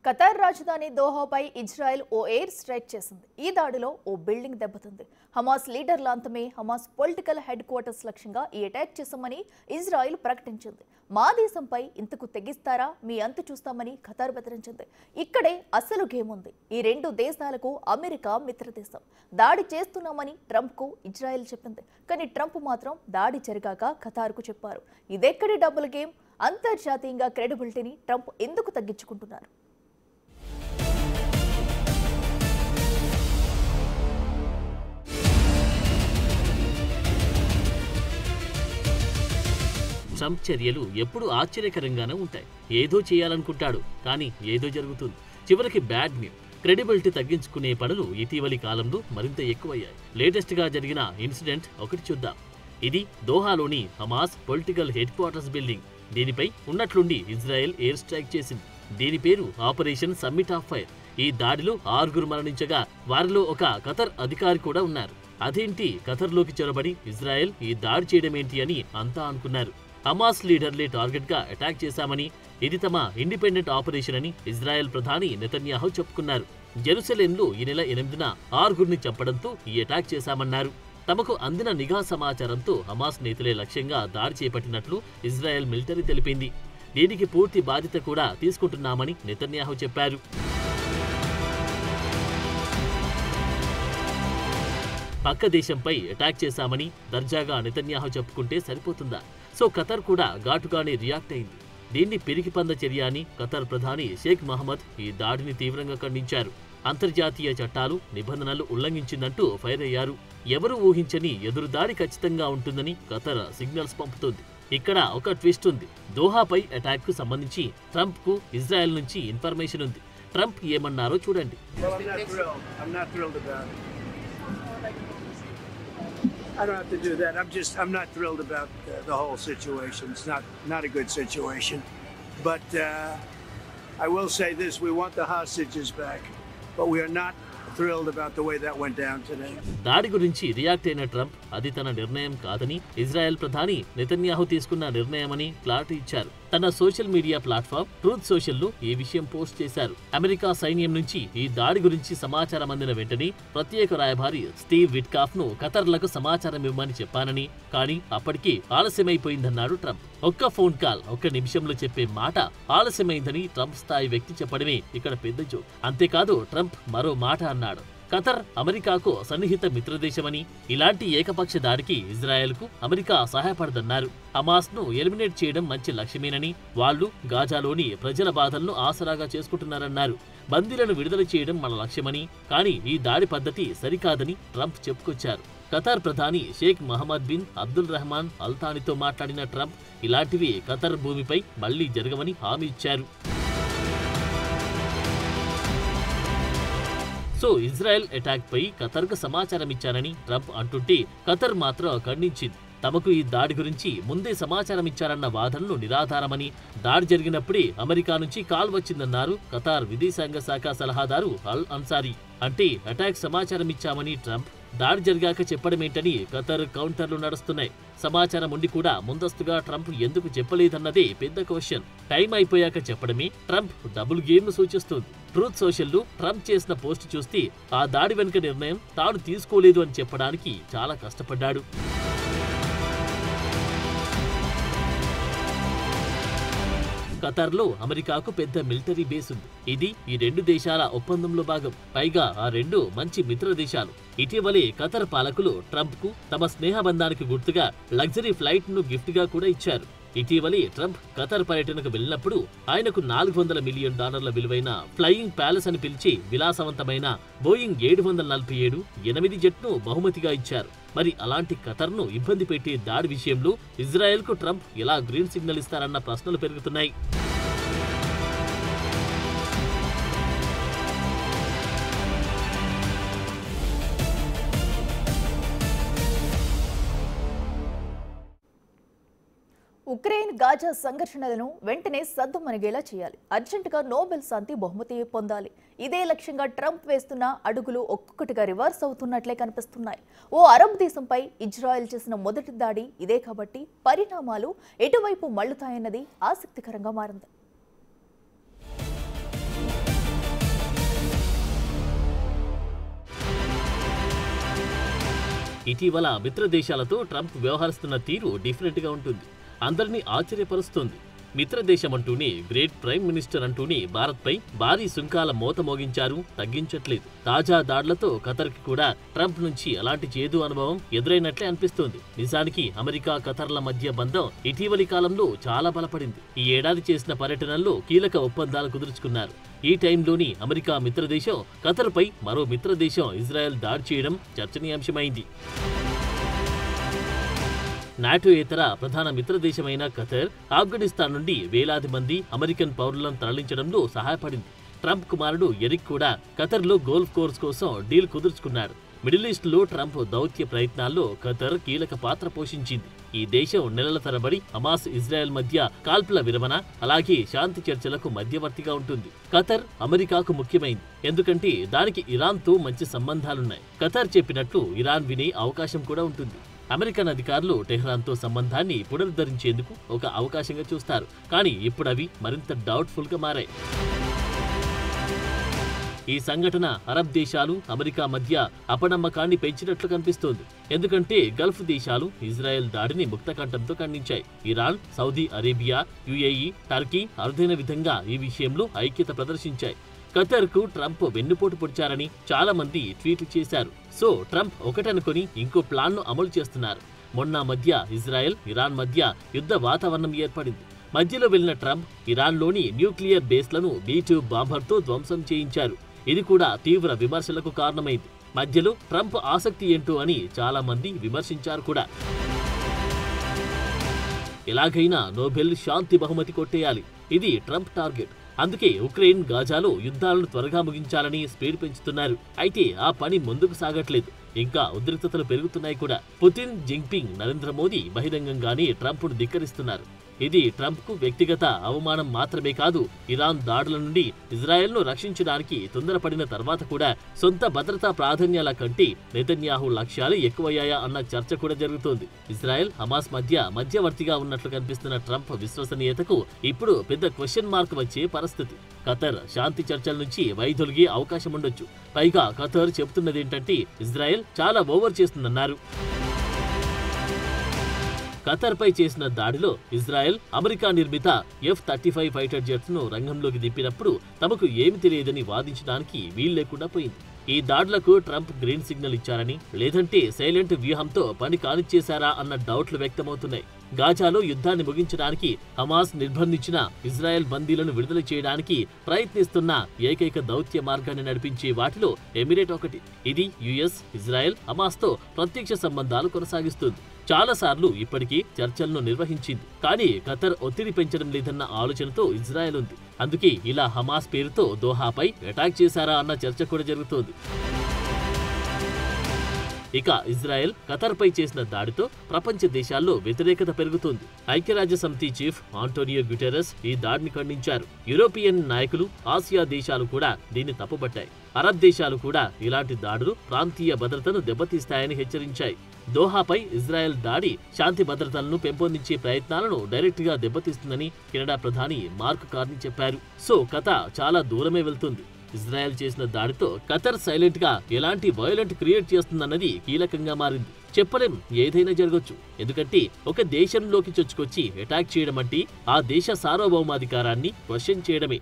Qatar రాజధాని దోహాపై Israel ఓ air strike చేసింది. ఈ దాడిలో ఓ బిల్డింగ్ దెబ్బతింది. హమాస్ లీడర్ల అంతమే హమాస్ పొలిటికల్ హెడ్ క్వార్టర్స్ లక్ష్యంగా ఈ అటాక్ చేశామని ఇజ్రాయెల్ ప్రకటించింది. మా దేశంపై ఇంతకు తెగిస్తారా, మీ అంతు చూస్తామని ఖతార్ బెదిరించింది. ఇక్కడే అసలు గేమ్ ఉంది. ఈ రెండు దేశాలకు అమెరికా మిత్రదేశం. దాడి చేస్తున్నామని ట్రంప్కు ఇజ్రాయెల్ చెప్పింది. కానీ ట్రంప్ మాత్రం దాడి జరిగాక ఖతార్కు చెప్పారు. ఇదెక్కడి డబుల్ గేమ్? అంతర్జాతీయంగా క్రెడిబిలిటీని ట్రంప్ ఎందుకు తగ్గించుకుంటున్నారు? ట్రంప్ చర్యలు ఎప్పుడు ఆశ్చర్యకరంగానే ఉంటాయి. ఏదో చేయాలనుకుంటాడు, కానీ ఏదో జరుగుతుంది. చివరికి బ్యాడ్ న్యూస్. క్రెడిబిలిటీ తగ్గించుకునే పనులు ఇటీవలి కాలంలో మరింత ఎక్కువయ్యాయి. లేటెస్ట్ గా జరిగిన ఇన్సిడెంట్ ఒకటి చూద్దాం. ఇది దోహాలోని Hamas political headquarters building. దీనిపై ఉన్నట్లుండి ఇజ్రాయెల్ ఎయిర్ స్ట్రైక్ చేసింది. దీని పేరు ఆపరేషన్ సమ్మిట్ ఆఫ్ ఫైర్. ఈ దాడిలో 6 మరణించగా వారిలో ఒక ఖతర్ అధికారి కూడా ఉన్నారు. అదేంటి, ఖతర్లోకి చొరబడి ఇజ్రాయెల్ ఈ దాడి చేయడం ఏంటి అని అంతా అనుకున్నారు. హమాస్ లీడర్లే టార్గెట్ గా అటాక్ చేశామని, ఇది తమ ఇండిపెండెంట్ ఆపరేషన్ అని ఇజ్రాయెల్ ప్రధాని నెతన్యాహు చెప్పుకున్నారు. జెరూసలేంలో ఈ నెల 8న 6 చంపడంతో ఈ అటాక్ చేశామన్నారు. తమకు అందిన నిఘా సమాచారంతో హమాస్ నేతలే లక్ష్యంగా దాడి చేపట్టినట్లు ఇజ్రాయెల్ మిలిటరీ తెలిపింది. దీనికి పూర్తి బాధ్యత కూడా తీసుకుంటున్నామని నెతన్యాహు చెప్పారు. పక్క దేశంపై అటాక్ చేశామని దర్జాగా నెతన్యాహు చెప్పుకుంటే సరిపోతుందా? సో ఖతర్ కూడా ఘాటుగానే రియాక్ట్ అయింది. దీన్ని పిరికిపంద చర్య అని ఖతర్ ప్రధాని షేక్ మహమ్మద్ ఈ దాడిని తీవ్రంగా ఖండించారు. అంతర్జాతీయ చట్టాలు, నిబంధనలు ఉల్లంఘించిందంటూ ఫైర్ అయ్యారు. ఎవరు ఊహించని ఎదురుదాడి ఖచ్చితంగా ఉంటుందని ఖతర్ సిగ్నల్స్ పంపుతోంది. ఇక్కడ ఒక ట్విస్ట్ ఉంది. దోహాపై అటాక్ కు సంబంధించి ట్రంప్ కు ఇజ్రాయెల్ నుంచి ఇన్ఫర్మేషన్ ఉంది. ట్రంప్ ఏమన్నారో చూడండి. I don't have to do that. I'm not thrilled about the whole situation. It's not a good situation. But I will say this, we want the hostages back, but we are not thrilled about the way that went down today. దాడి గురించి react అయిన Trump అది తన నిర్ణయం కాదని, Israel ప్రధాని Netanyahu తీసుకున్న నిర్ణయమని clarity ఇచ్చారు. తన సోషల్ మీడియా ప్లాట్ఫామ్ ట్రూత్ సోషల్లో ఈ విషయం పోస్ట్ చేశారు. అమెరికా సైన్యం నుంచి ఈ దాడి గురించి సమాచారం అందిన వెంటనే ప్రత్యేక రాయబారి స్టీవ్ విట్కాఫ్ ను ఖతర్లకు సమాచారం ఇవ్వమని చెప్పానని, కానీ అప్పటికీ ఆలస్యమైపోయిందన్నాడు ట్రంప్. ఒక్క ఫోన్ కాల్, ఒక్క నిమిషంలో చెప్పే మాట ఆలస్యమైందని ట్రంప్ స్థాయి వ్యక్తి చెప్పడమే ఇక్కడ పెద్ద జోక్. అంతేకాదు ట్రంప్ మరో మాట అన్నాడు. ఖతర్ అమెరికాకు సన్నిహిత మిత్రదేశమని, ఇలాంటి ఏకపక్ష దాడికి ఇజ్రాయెల్ కు అమెరికా సహాయపడదన్నారు. హమాస్ ను ఎలిమినేట్ చేయడం మంచి లక్ష్యమేనని, వాళ్లు గాజాలోని ప్రజల బాధలను ఆసరాగా చేసుకుంటున్నారన్నారు. బందీలను విడుదల చేయడం మన లక్ష్యమని, కానీ ఈ దాడి పద్ధతి సరికాదని ట్రంప్ చెప్పుకొచ్చారు. ఖతార్ ప్రధాని షేక్ మహమ్మద్ బిన్ అబ్దుల్ రెహమాన్ అల్ థానీతో మాట్లాడిన ట్రంప్ ఇలాంటివి ఖతర్ భూమిపై మళ్లీ జరగవని హామీ ఇచ్చారు. సో ఇజ్రాయెల్ అటాక్ పై ఖతర్కు సమాచారం ఇచ్చారని ట్రంప్ అంటుంటే, ఖతర్ మాత్రం ఖండించింది. తమకు ఈ దాడి గురించి ముందే సమాచారం ఇచ్చారన్న వాదనలు నిరాధారమని, దాడి జరిగినప్పుడే అమెరికా నుంచి కాల్ వచ్చిందన్నారు ఖతార్ విదేశాంగ శాఖ సలహాదారు అల్ అన్సారీ. అంటే అటాక్ సమాచారం ఇచ్చామని ట్రంప్, దాడి జరిగాక చెప్పడమేంటని ఖతర్ కౌంటర్లు నడుస్తున్నాయి. సమాచారం ఉండి కూడా ముందస్తుగా ట్రంప్ ఎందుకు చెప్పలేదన్నదే పెద్ద క్వశ్చన్. టైం అయిపోయాక చెప్పడమే ట్రంప్ డబుల్ గేమ్ ను సూచిస్తుంది. ట్రూత్ సోషల్లో ట్రంప్ చేసిన పోస్ట్ చూస్తే ఆ దాడి వెనుక నిర్ణయం తాను తీసుకోలేదు అని చెప్పడానికి చాలా కష్టపడ్డాడు. ఖతార్లో అమెరికాకు పెద్ద మిలిటరీ బేస్ ఉంది. ఇది ఈ రెండు దేశాల ఒప్పందంలో భాగం. పైగా ఆ రెండు మంచి మిత్ర దేశాలు. ఇటీవలే ఖతర్ పాలకులు ట్రంప్ కు తమ స్నేహబంధానికి గుర్తుగా లగ్జరీ ఫ్లైట్ ను గిఫ్ట్ గా కూడా ఇచ్చారు. ఇటీవలే ట్రంప్ ఖతర్ పర్యటనకు వెళ్ళినప్పుడు ఆయనకు $400 మిలియన్ విలువైన ఫ్లయింగ్ ప్యాలెస్ అని పిలిచి విలాసవంతమైన బోయింగ్ 747 8 జెట్ను బహుమతిగా ఇచ్చారు. మరి అలాంటి ఖతర్ను ఇబ్బంది పెట్టే దాడి విషయంలో ఇజ్రాయెల్ కు ట్రంప్ ఎలా గ్రీన్ సిగ్నల్ ఇస్తారన్న ప్రశ్నలు పెరుగుతున్నాయి. ఉక్రెయిన్ గాజా సంఘర్షణలను వెంటనే సద్దుమణిగేలా చేయాలి. అర్జెంటుగా నోబెల్ శాంతి బహుమతి పొందాలి. ఇదే లక్ష్యంగా ట్రంప్ వేస్తున్న అడుగులు ఒక్కొక్కటిగా రివర్స్ అవుతున్నట్లే కనిపిస్తున్నాయి. ఓ అరబ్ దేశంపై ఇజ్రాయెల్ చేసిన మొదటి దాడి ఇదే కాబట్టి పరిణామాలు ఎటువైపు మళ్లుతాయన్నది ఆసక్తికరంగా మారింది. ఇటీవల మిత్ర దేశాలతో ట్రంప్ వ్యవహరిస్తున్న తీరు డిఫరెంట్గా ఉంటుంది. అందరినీ ఆశ్చర్యపరుస్తుంది. మిత్ర దేశమంటూనే, గ్రేట్ ప్రైమ్ మినిస్టర్ అంటూనే భారత్పై భారీ సుంకాల మోత మోగించారు, తగ్గించట్లేదు. తాజా దాడులతో ఖతర్కి కూడా ట్రంప్ నుంచి అలాంటి చేదు అనుభవం ఎదురైనట్లే అనిపిస్తోంది. నిజానికి అమెరికా ఖతర్ల మధ్య బంధం ఇటీవలి కాలంలో చాలా బలపడింది. ఈ ఏడాది చేసిన పర్యటనల్లో కీలక ఒప్పందాలు కుదుర్చుకున్నారు. ఈ టైంలోని అమెరికా మిత్రదేశం ఖతర్పై మరో మిత్రదేశం ఇజ్రాయెల్ దాడి చేయడం చర్చనీయాంశమైంది. నాటో ఇతర ప్రధాన మిత్రదేశమైన ఖతర్ ఆఫ్ఘనిస్తాన్ నుండి వేలాది మంది అమెరికన్ పౌరులను తరలించడంలో సహాయపడింది. ట్రంప్ కుమారుడు ఎరిక్ కూడా ఖతర్లో గోల్ఫ్ కోర్స్ కోసం డీల్ కుదుర్చుకున్నాడు. మిడిల్ ఈస్ట్లో ట్రంప్ దౌత్య ప్రయత్నాల్లో ఖతర్ కీలక పాత్ర పోషించింది. ఈ దేశం నెలల తరబడి హమాస్ ఇజ్రాయెల్ మధ్య కాల్పుల విరమణ, అలాగే శాంతి చర్చలకు మధ్యవర్తిగా ఉంటుంది. ఖతర్ అమెరికాకు ముఖ్యమైంది, ఎందుకంటే దానికి ఇరాన్తో మంచి సంబంధాలున్నాయి. ఖతర్ చెప్పినట్లు ఇరాన్ వినే అవకాశం కూడా ఉంటుంది. అమెరికన్ అధికారులు టెహ్రాన్తో సంబంధాన్ని పునరుద్ధరించేందుకు ఒక అవకాశంగా చూస్తారు. కానీ ఇప్పుడు అవి మరింత డౌట్ఫుల్గా మారాయి. ఈ సంఘటన అరబ్ దేశాలు, అమెరికా మధ్య అపనమ్మకాన్ని పెంచినట్లు కనిపిస్తోంది. ఎందుకంటే గల్ఫ్ దేశాలు ఇజ్రాయెల్ దాడిని ముక్తకంఠంతో ఖండించాయి. Iran, Saudi Arabia, UAE, Turkey అరుదైన విధంగా ఈ విషయంలో ఐక్యత ప్రదర్శించాయి. ఖతర్కు ట్రంప్ వెన్నుపోటు పొడిచారని చాలా మంది ట్వీట్లు చేశారు. సో ట్రంప్ ఒకటనుకొని ఇంకో ప్లాన్ను అమలు చేస్తున్నారు. మొన్న మధ్య ఇజ్రాయెల్, ఇరాన్ మధ్య యుద్ధ వాతావరణం ఏర్పడింది. మధ్యలో వెళ్లిన ట్రంప్ ఇరాన్లోని న్యూక్లియర్ బేస్లను B-2 బాంబర్తో ధ్వంసం చేయించారు. ఇది కూడా తీవ్ర విమర్శలకు కారణమైంది. మధ్యలో ట్రంప్ ఆసక్తి ఏంటో అని చాలా మంది విమర్శించారు కూడా. ఎలాగైనా నోబెల్ శాంతి బహుమతి కొట్టేయాలి, ఇది ట్రంప్ టార్గెట్. అందుకే ఉక్రెయిన్, గాజాలో యుద్ధాలను త్వరగా ముగించాలని స్పీడ్ పెంచుతున్నారు. అయితే ఆ పని ముందుకు సాగట్లేదు. ఇంకా ఉద్రిక్తతలు పెరుగుతున్నాయి కూడా. పుతిన్, జిన్పింగ్, నరేంద్ర మోదీ బహిరంగంగానే ట్రంప్ను ధిక్కరిస్తున్నారు. ఇది ట్రంప్కు వ్యక్తిగత అవమానం మాత్రమే కాదు, ఇరాన్ దాడుల నుండి ఇజ్రాయెల్ను రక్షించడానికి తొందరపడిన తర్వాత కూడా సొంత భద్రతా ప్రాధాన్యాల కంటే నెతన్యాహు లక్ష్యాలు ఎక్కువయ్యాయా అన్న చర్చ కూడా జరుగుతోంది. ఇజ్రాయెల్, హమాస్ మధ్య మధ్యవర్తిగా ఉన్నట్లు కనిపిస్తున్న ట్రంప్ విశ్వసనీయతకు ఇప్పుడు పెద్ద క్వశ్చన్ మార్క్ వచ్చే పరిస్థితి. ఖతర్ శాంతి చర్చల నుంచి వైదొలిగే అవకాశం ఉండొచ్చు. పైగా ఖతర్ చెబుతున్నదేంటంటే ఇజ్రాయెల్ చాలా ఓవర్ చేస్తుందన్నారు. ఖతర్పై చేసిన దాడిలో ఇజ్రాయెల్ అమెరికా నిర్మిత F-35 ఫైటర్ జెట్స్ ను రంగంలోకి దింపినప్పుడు తమకు ఏమి తెలియదని వాదించడానికి వీల్లేకుండా పోయింది. ఈ దాడులకు ట్రంప్ గ్రీన్ సిగ్నల్ ఇచ్చారని, లేదంటే సైలెంట్ వ్యూహంతో పని కానిచ్చేశారా అన్న డౌట్లు వ్యక్తమవుతున్నాయి. గాజాలో యుద్ధాన్ని ముగించడానికి హమాస్ నిర్బంధించిన ఇజ్రాయెల్ బందీలను విడుదల చేయడానికి ప్రయత్నిస్తున్న ఏకైక దౌత్య మార్గాన్ని నడిపించే వాటిలో ఎమిరేట్ ఒకటి. ఇది యుఎస్, ఇజ్రాయెల్, హమాస్తో ప్రత్యక్ష సంబంధాలు కొనసాగిస్తుంది. చాలాసార్లు ఇప్పటికీ చర్చలను నిర్వహించింది. కానీ ఖతర్ ఒత్తిడి పెంచడం లేదన్న ఆలోచనతో ఇజ్రాయెల్ ఉంది. అందుకే ఇలా హమాస్ పేరుతో దోహాపై అటాక్ చేశారా అన్న చర్చ కూడా జరుగుతోంది. ఇక ఇజ్రాయెల్ ఖతర్పై చేసిన దాడితో ప్రపంచ దేశాల్లో వ్యతిరేకత పెరుగుతోంది. ఐక్యరాజ్యసమితి చీఫ్ ఆంటోనియో గ్యుటెరస్ ఈ దాడిని ఖండించారు. యూరోపియన్ నాయకులు, ఆసియా దేశాలు కూడా దీన్ని తప్పుపట్టాయి. అరబ్ దేశాలు కూడా ఇలాంటి దాడులు ప్రాంతీయ భద్రతను దెబ్బతీస్తాయని హెచ్చరించాయి. దోహాపై ఇజ్రాయెల్ దాడి శాంతి భద్రతలను పెంపొందించే ప్రయత్నాలను డైరెక్ట్ గా దెబ్బతీస్తుందని కెనడా ప్రధాని మార్క్ కార్నీ చెప్పారు. సో కథ చాలా దూరమే వెళ్తుంది. ఇజ్రాయెల్ చేసిన దాడితో ఖతర్ సైలెంట్ గా ఎలాంటి వయలెంట్ క్రియేట్ చేస్తుందన్నది కీలకంగా మారింది. చెప్పలేం, ఏదైనా జరగొచ్చు. ఎందుకంటే ఒక దేశంలోకి చొచ్చుకొచ్చి అటాక్ చేయడం అంటే ఆ దేశ సార్వభౌమాధికారాన్ని క్వశ్చన్ చేయడమే.